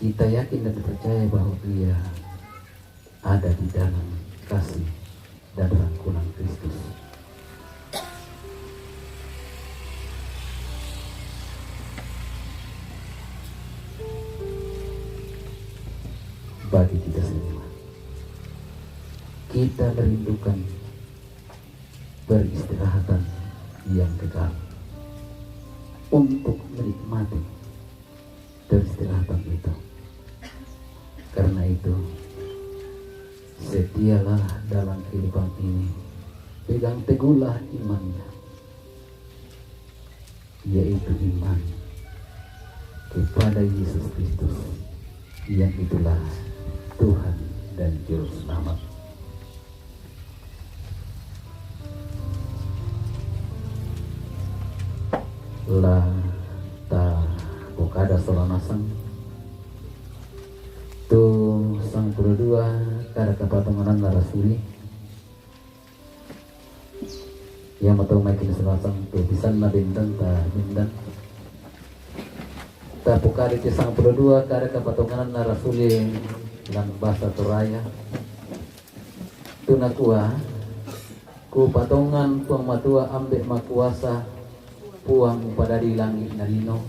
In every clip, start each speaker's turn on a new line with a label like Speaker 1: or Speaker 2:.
Speaker 1: Kita yakin dan percaya bahwa Dia ada di dalam kasih dan rangkulan Kristus. Bagi kita semua, kita merindukan peristirahatan yang kekal untuk menikmati peristirahatan itu. Karena itu, setialah dalam kehidupan ini, pegang teguhlah imannya, yaitu iman kepada Yesus Kristus, yang itulah Tuhan dan Juru Selamat. La ta bokada solanasang tu sang dua kada kapatunganan narasuli yang matau makin selasang tu pisan na bindan ta bindan ta bokada ti sang dua kada kapatunganan narasuli dalam bahasa Toraya tu nakua ku patongan puang matua ambek makuasa puang pada di langit nalino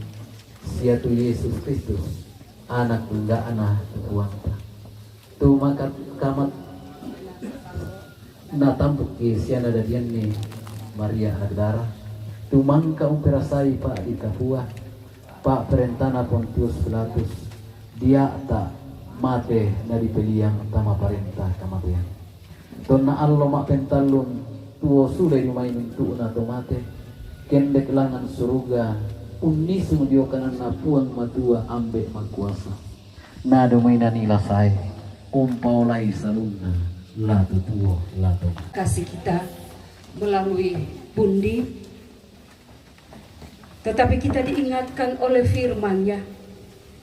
Speaker 1: sia tu Yesus Kristus anak tunggal anak puang tu maka kamat natambuk ke sia nada dian ni Maria Magdala tu mangka umperasai pak di Kapua pak perentana Pontius Pilatus dia tak mate dari peliang tama parentah kematian tona allo mak pentalun tuo sudah yumain tu na to mate kende kelangan suruga unis mudio kanan napuang matua ambek makuasa na domainan ilasai umpaulai saluna lato tuo lato
Speaker 2: kasih kita melalui pundi, tetapi kita diingatkan oleh firman-Nya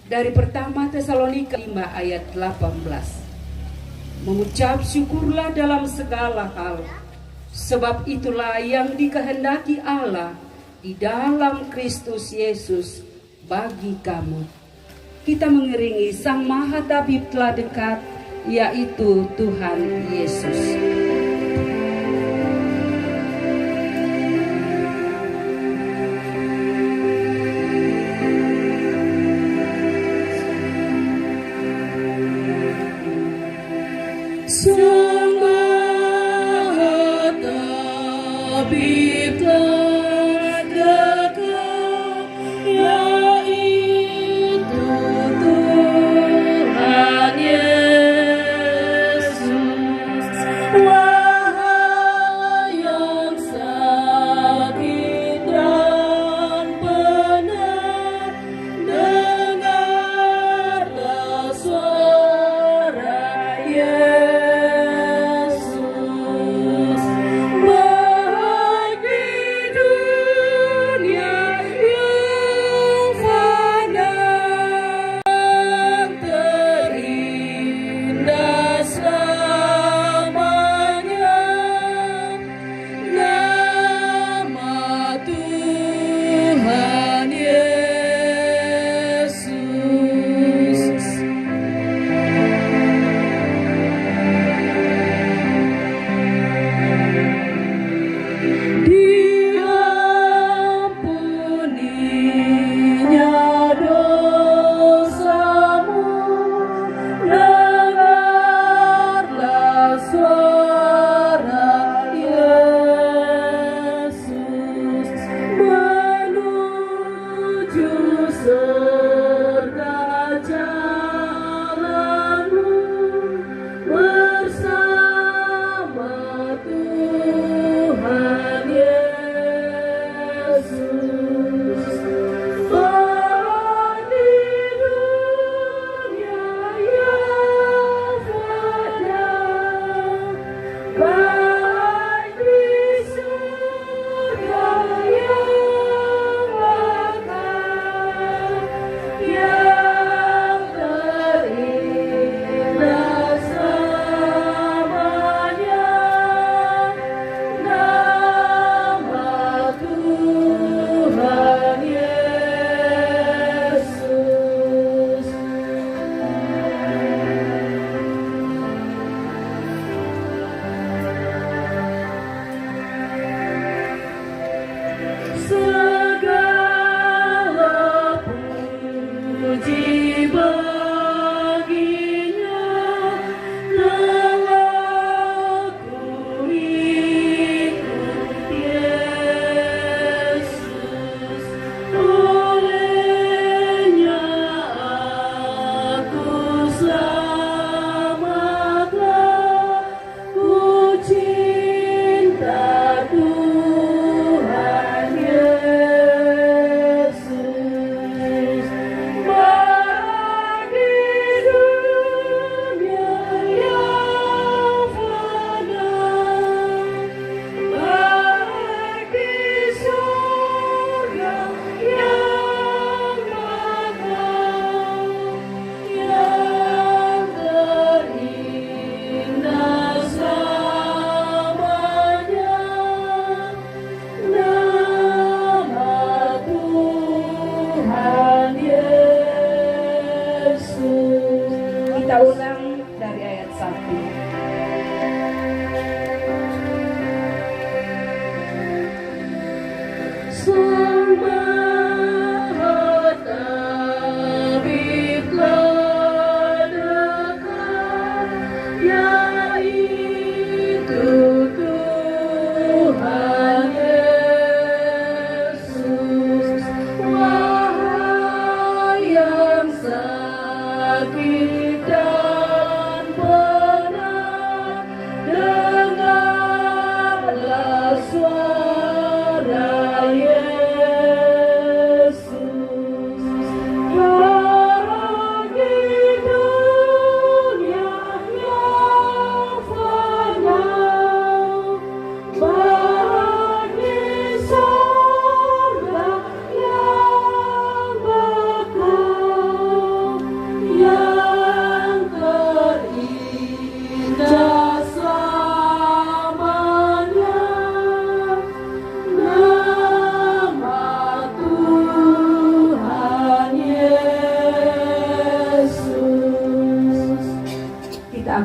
Speaker 2: dari pertama Tesalonika 5 ayat 18. Mengucap syukurlah dalam segala hal, sebab itulah yang dikehendaki Allah di dalam Kristus Yesus bagi kamu. Kita mengiringi Sang Maha Tabib telah dekat, yaitu Tuhan Yesus. Sang Maha Tabib telah dekat, yaitu Tuhan Yesus.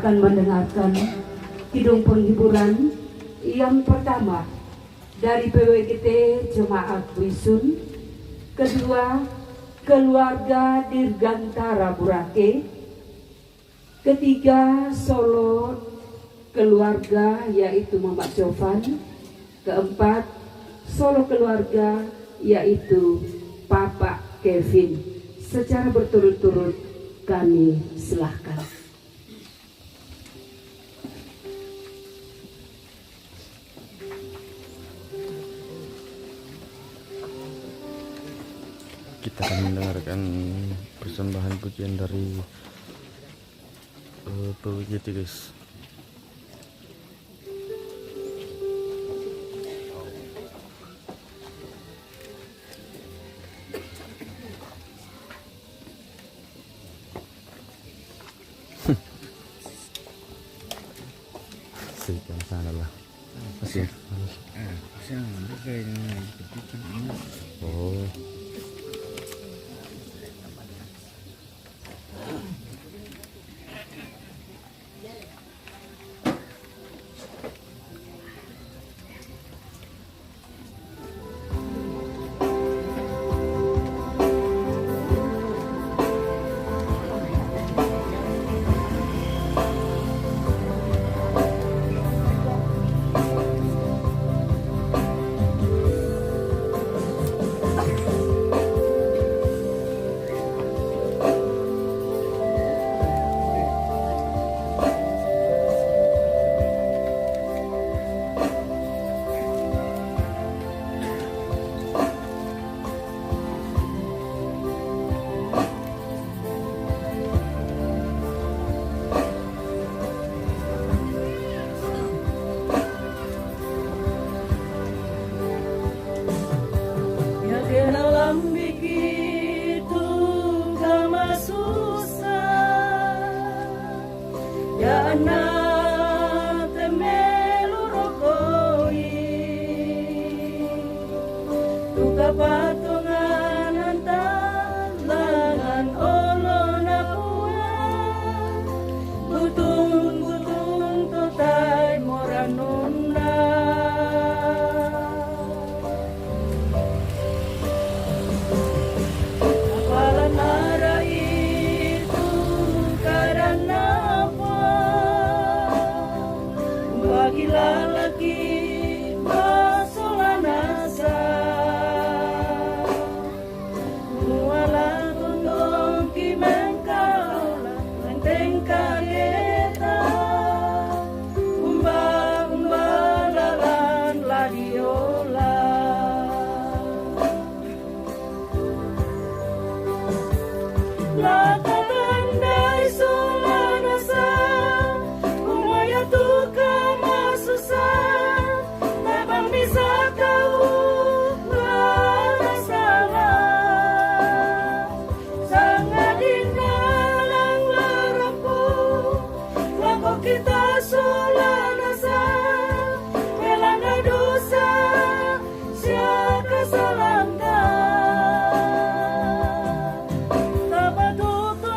Speaker 2: akan mendengarkan kidung penghiburan yang pertama dari PWGT Jemaat Wisun, kedua keluarga Dirgantara Burake, ketiga solo keluarga yaitu Mama Jovan, keempat solo keluarga yaitu Papa Kevin. Secara berturut-turut kami silahkan.
Speaker 3: Kita akan mendengarkan persembahan pujian dari PWGT, guys. Siapa sana lah? Masih. Oh.
Speaker 4: Tapa tutu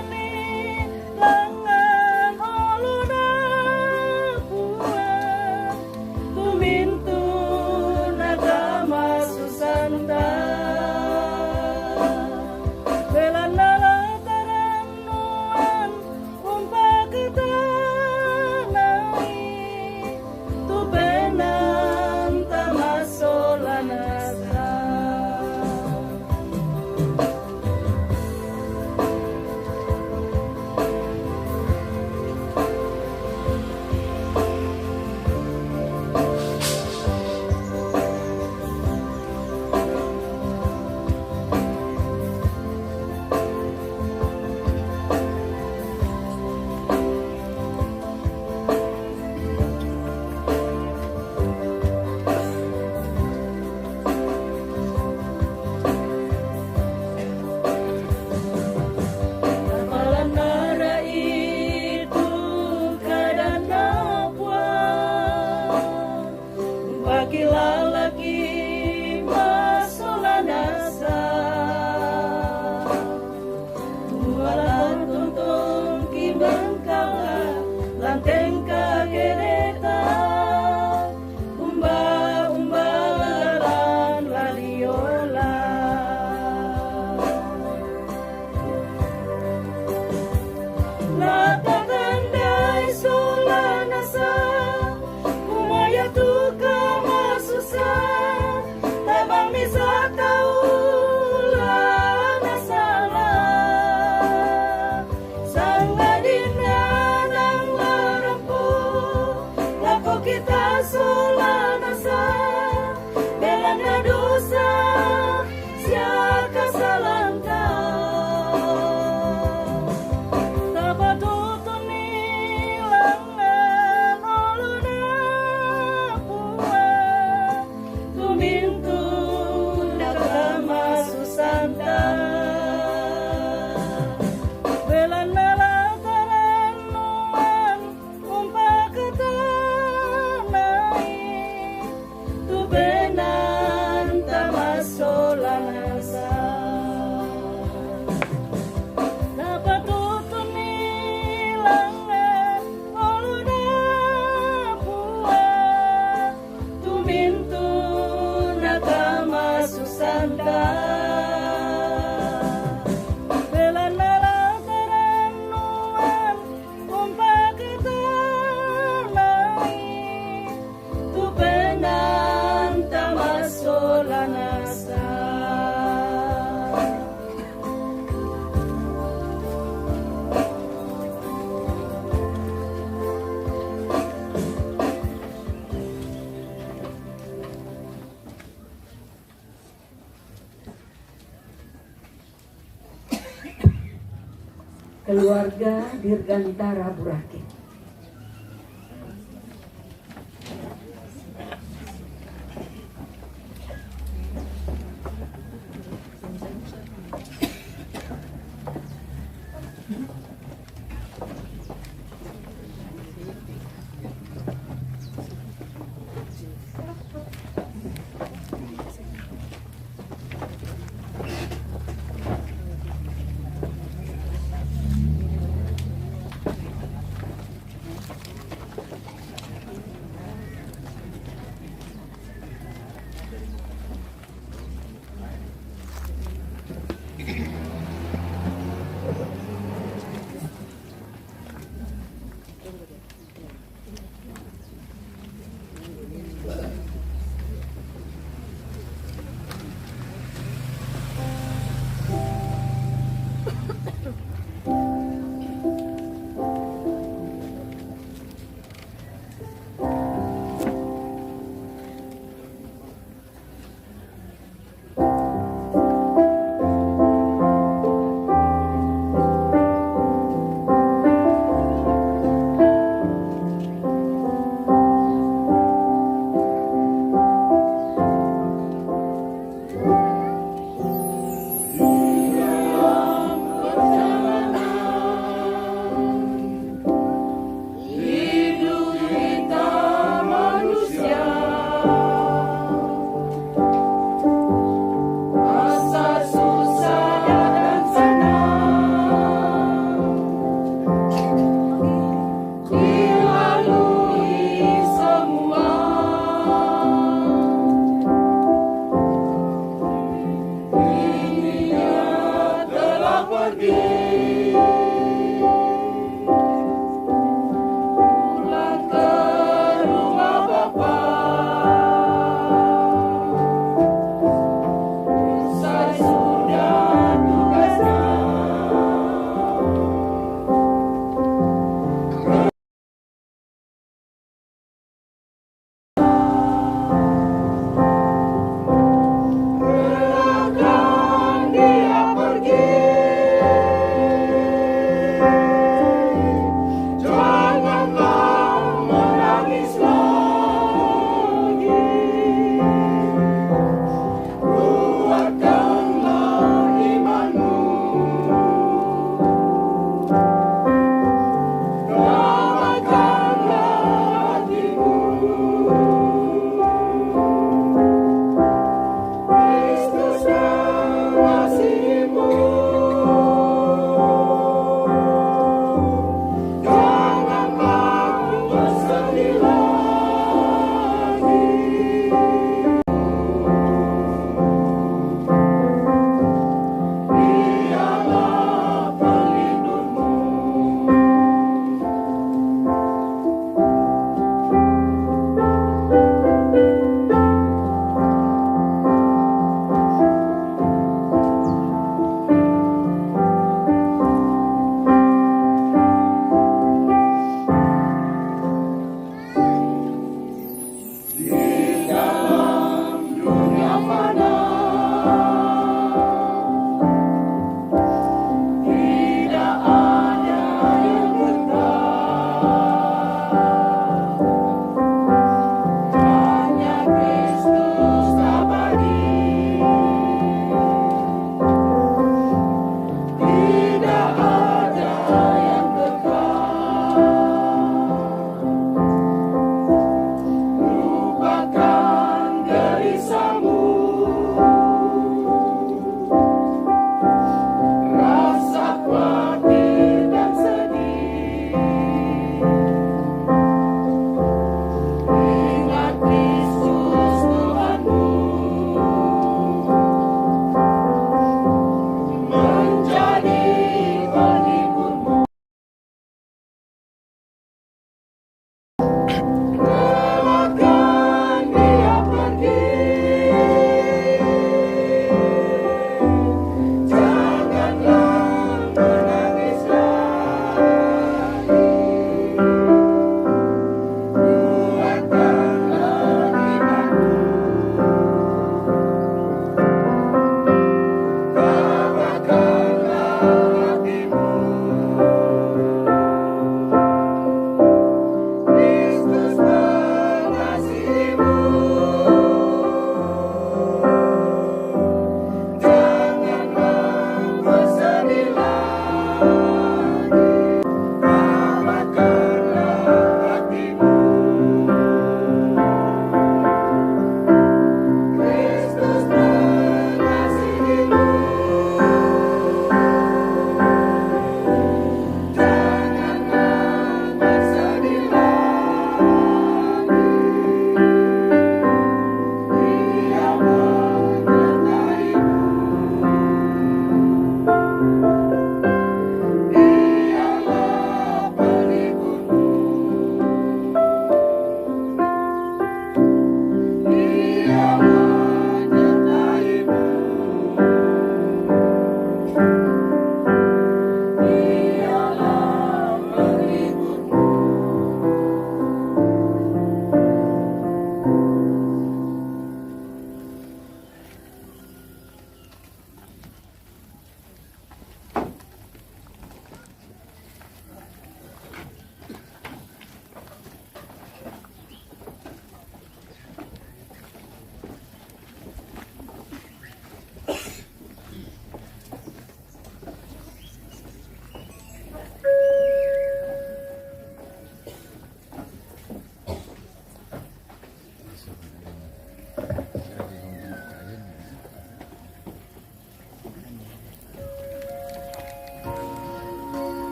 Speaker 2: Keluarga Dirgantara Burake.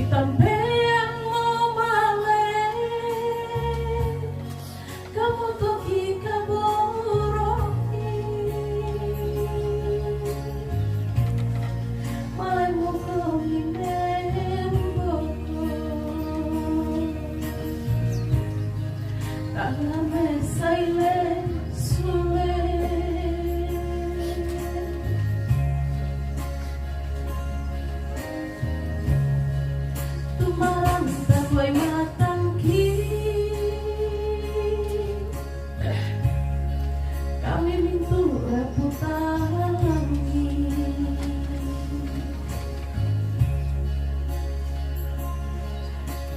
Speaker 4: Ditampeang mo male, kamu toki kaboroki, malay mo ko hinembo ko, tagame saile sule. Tumaranta ko'y matangki, kami mintura putangi.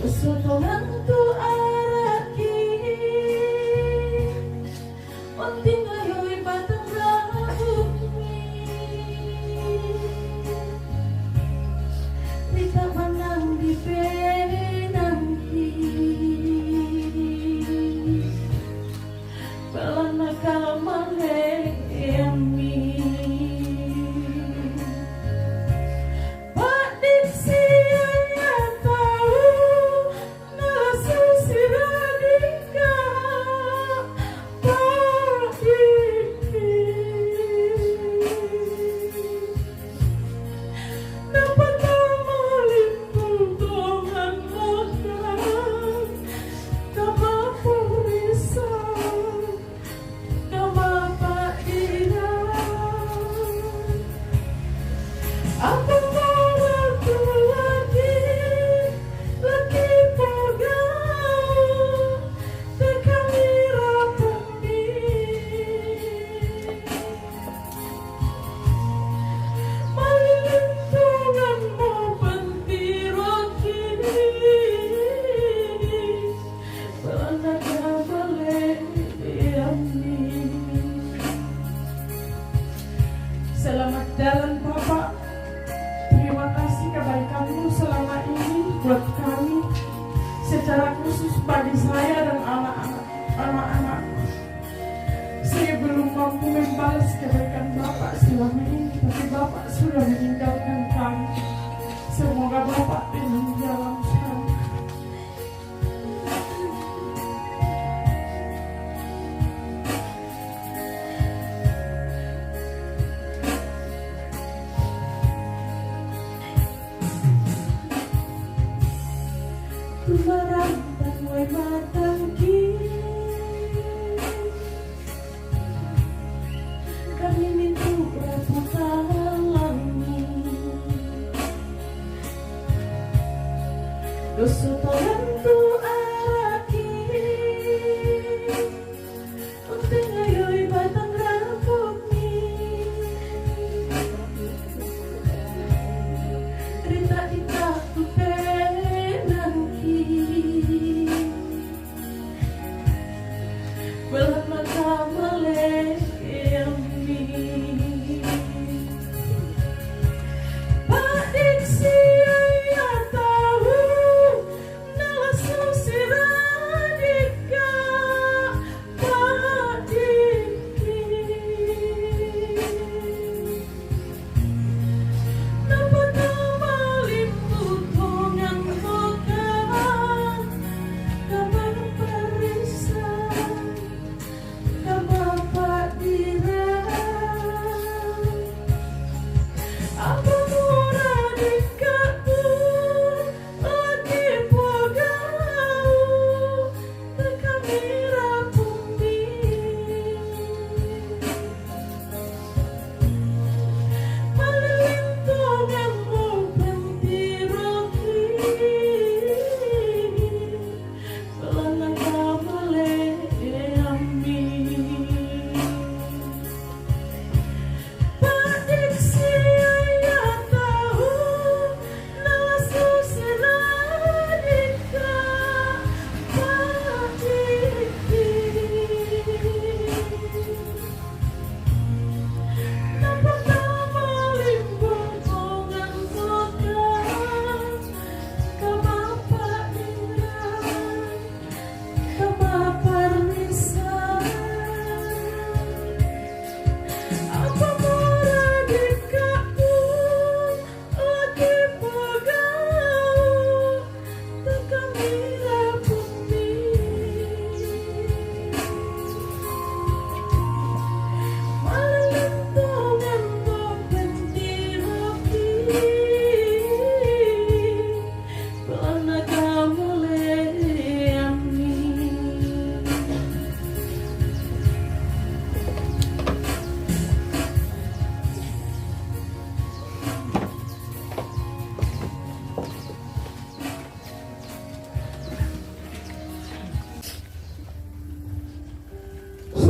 Speaker 4: Kesotongan tu araki, onting ayo'y batang rahumi, Rita manang di penanti, balana kamalemi, Pak Diksi ya tahu nasa siradika, Pak Diksi dapat melimpulkan makan, kama purisan, kama pairan. Apa waktu lagi pagau, tekami rapami, malintungan mo pantiroki, balana kabalemi. Selamat jalan Bapak. Terima kasih kebaikanmu selama ini buat kami, secara khusus bagi saya dan anak-anak. Saya belum mampu membalas kebaikan Bapak selama ini, tapi Bapak sudah meninggalkan kami. Semoga Bapak dengan jalan sana. Tumarantang mo'y matangki, kami mintura putalangi, doso tolantu araki, unting ayo'y batang rapumi, Rita ita tu penangki, balana kamalemi, Pak Diksi ya tahu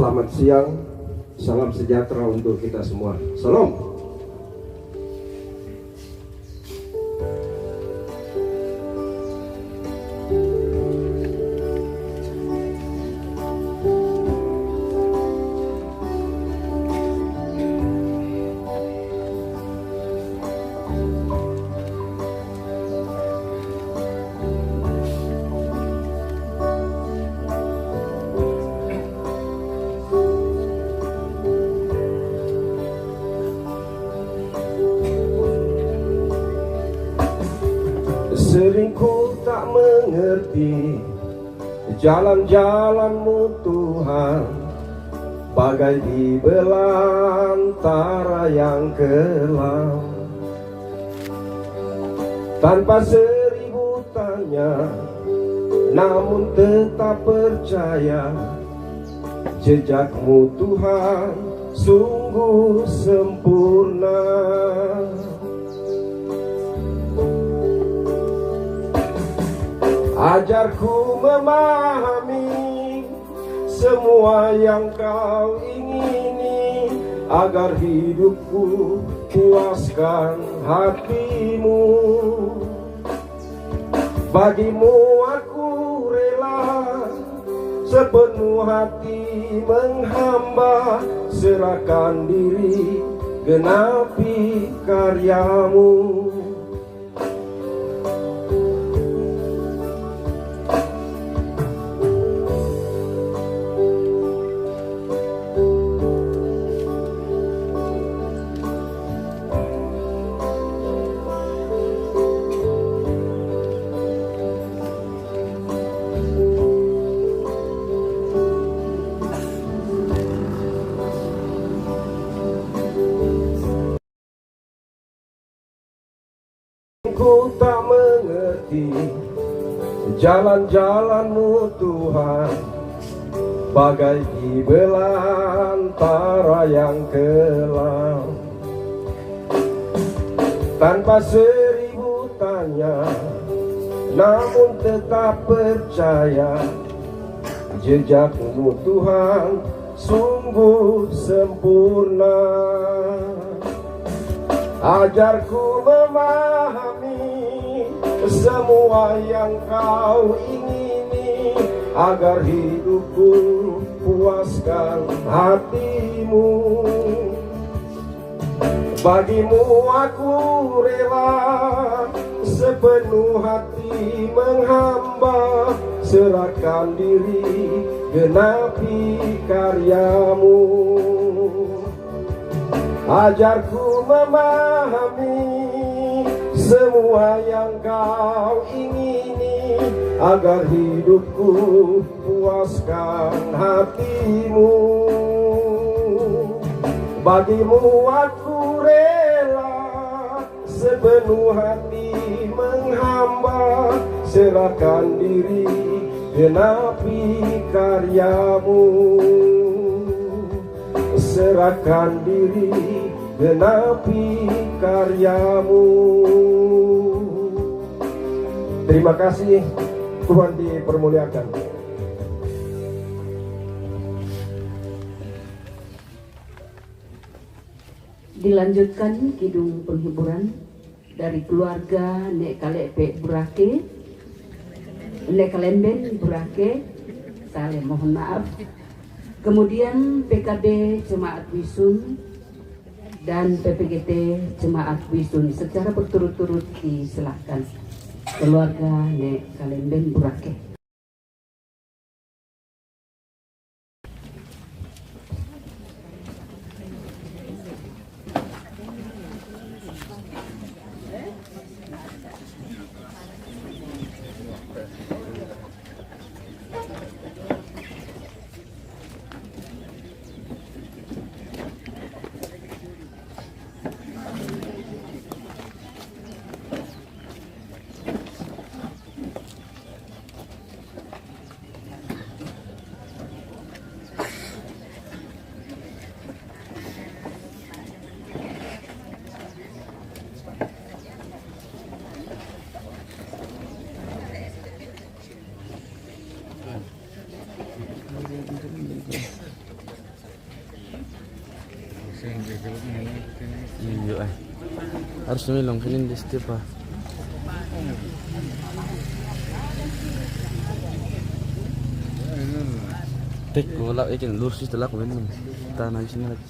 Speaker 5: Selamat siang, salam sejahtera untuk kita semua. Salam. Sering ku tak mengerti jalan-jalanmu Tuhan, bagai di belantara yang kelam. Tanpa seribu tanya, namun tetap percaya, jejakmu Tuhan sungguh sempurna. Ajarku memahami semua yang kau ingini, agar hidupku puaskan hatimu. Bagimu aku rela sepenuh hati menghamba, serahkan diri genapi karyamu. Ku tak mengerti jalan-jalanmu Tuhan, bagai di belantara yang kelam. Tanpa seribu tanya, namun tetap percaya, jejakmu Tuhan sungguh sempurna. Ajarku memahami semua yang kau ingini, agar hidupku puaskan hatimu. Bagimu aku rela sepenuh hati menghamba, serahkan diri genapi karyamu. Ajarku memahami semua yang kau ingini, agar hidupku puaskan hatimu. Bagimu aku rela sepenuh hati menghamba, serahkan diri genapi karyamu. Serahkan diri genapi karyamu. Terima kasih, Tuhan dipermuliakan.
Speaker 2: Dilanjutkan kidung penghiburan dari keluarga Nek Kalepe Burake, Nek Kalemben Burake, saya mohon maaf. Kemudian PKB Jemaat Wisun dan PPGT Jemaat Wisun secara berturut-turut diserahkan keluarga Nek Kalemben Burake.
Speaker 3: Iya harus milong kinin di setiap ah. Tek gula ikin lurus setelah aku minum tanah sini lagi.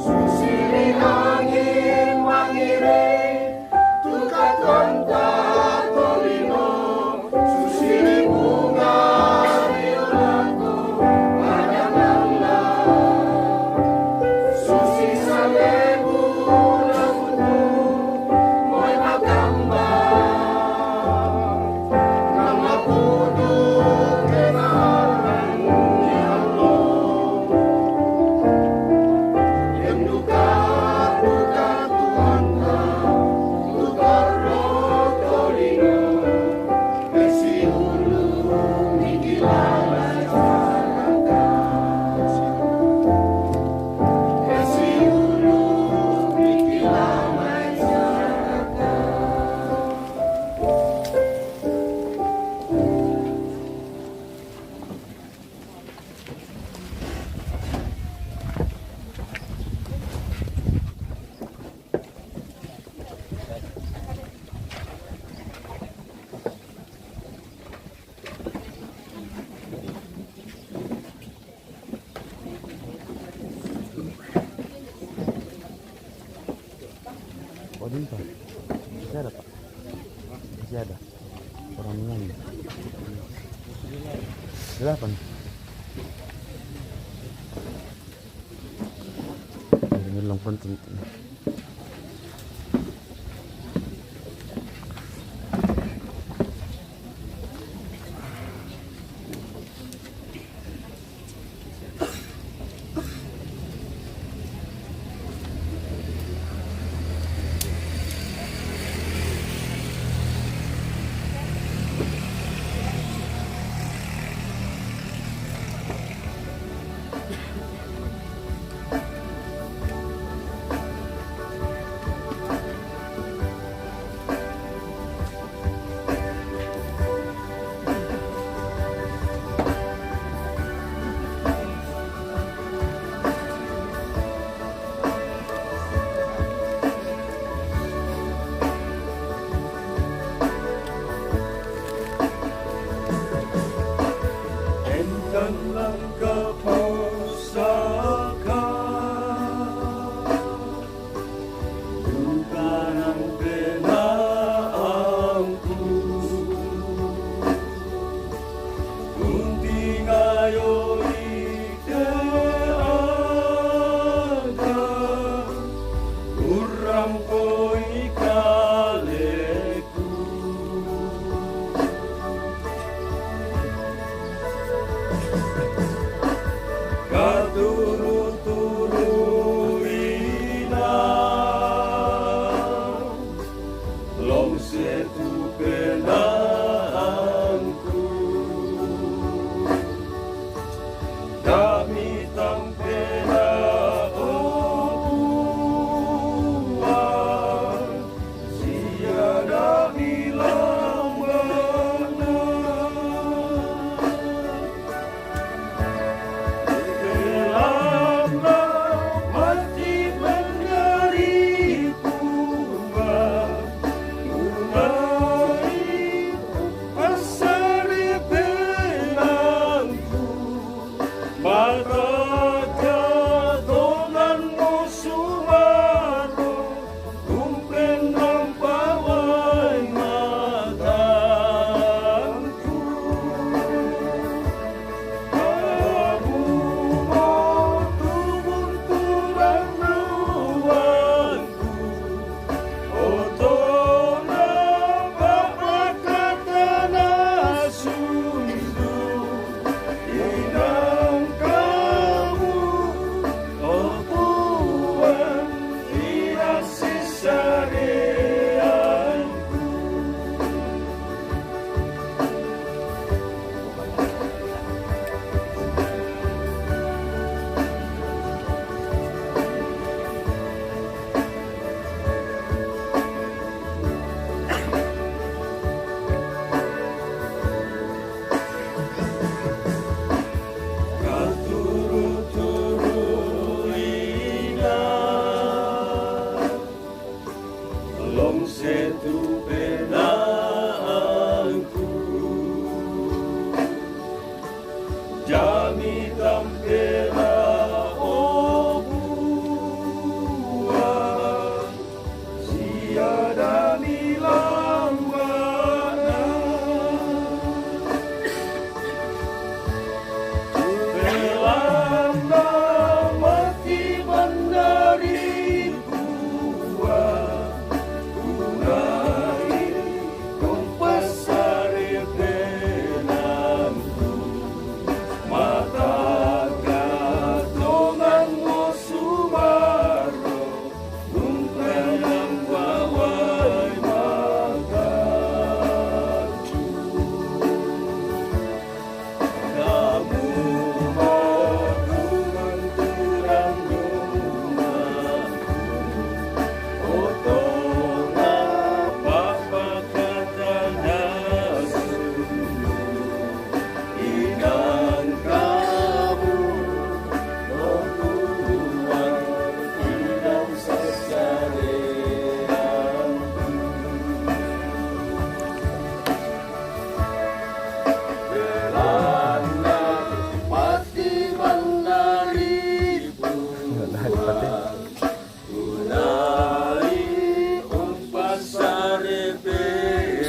Speaker 6: Susi
Speaker 3: Oh, di Pak. Masih ada, Pak. Masih ada. Orang menyanyi. 8. Ini long penting.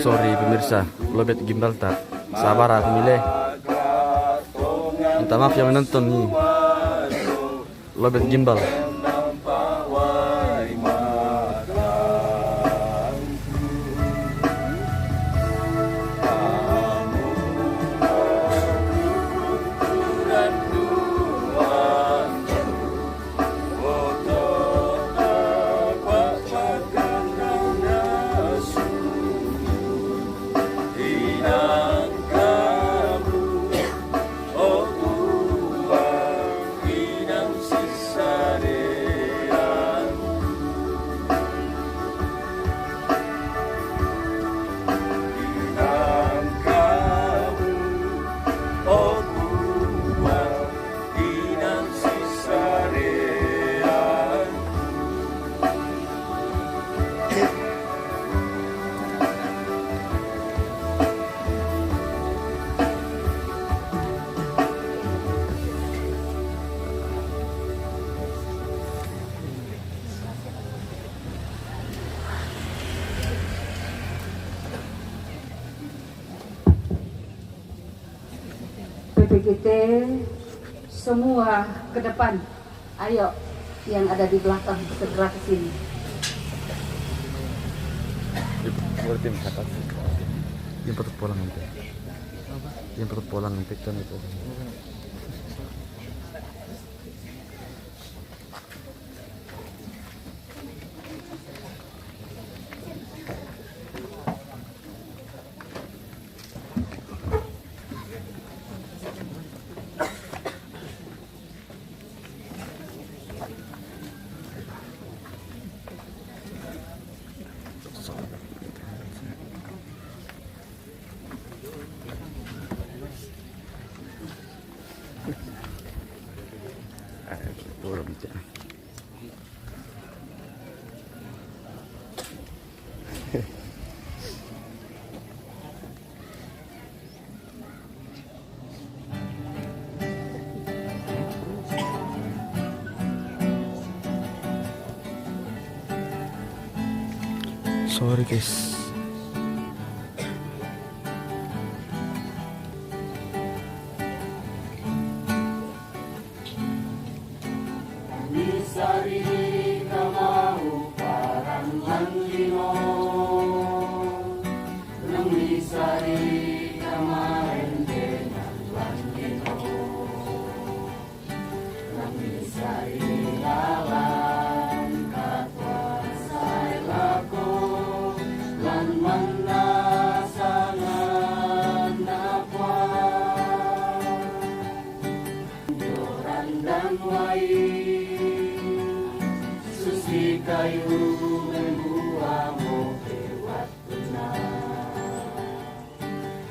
Speaker 3: Sorry pemirsa, lobet gimbal tak sabar aku milih. Minta maaf yang menonton nih. Lobet gimbal.
Speaker 2: PPGT semua ke depan. Ayo, yang ada di belakang segera ke sini.
Speaker 3: Yang perut polang nanti. Yang perut polang nanti kan itu. Sorry guys.
Speaker 6: Kayu membuahmu lewat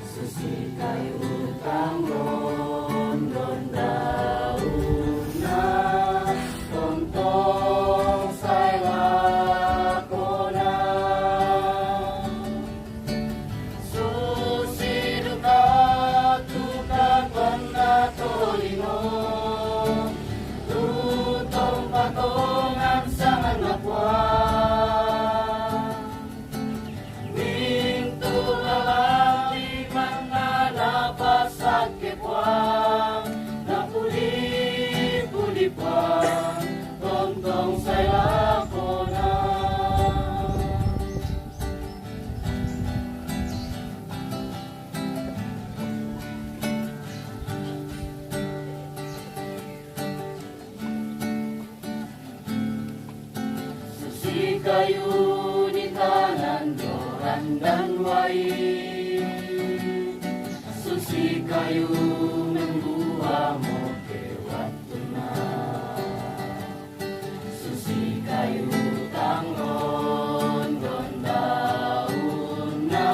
Speaker 6: susi kayu tanggon don dauna tontong saya lakona susi duka tuka kona tolino tutong patongan sangan napwa mintu lalaki mana dapat sakit wang napuli-puli pa tontong saya lakona susi kayu di kanan joran dan wai susi kayu membuahmu lewat susi kayu tanggon don dauna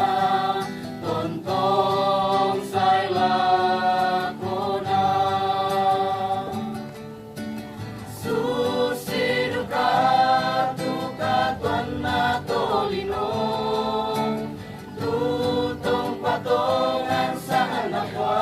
Speaker 6: tontong saya lakona susi duka tuka tuanna tolino tutong patongan sa anakwa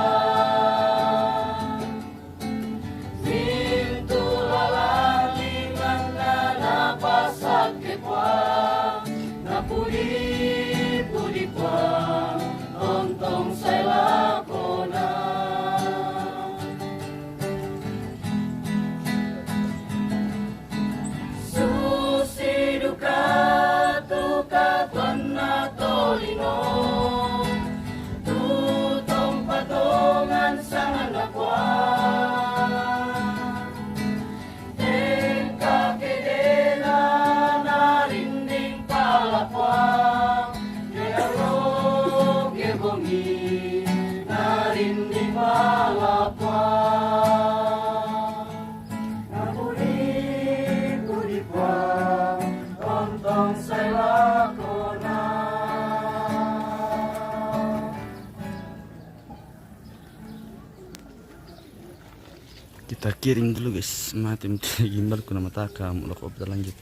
Speaker 3: Kita kiring dulu guys, mati gimbal kuna mataka, mulak lanjut.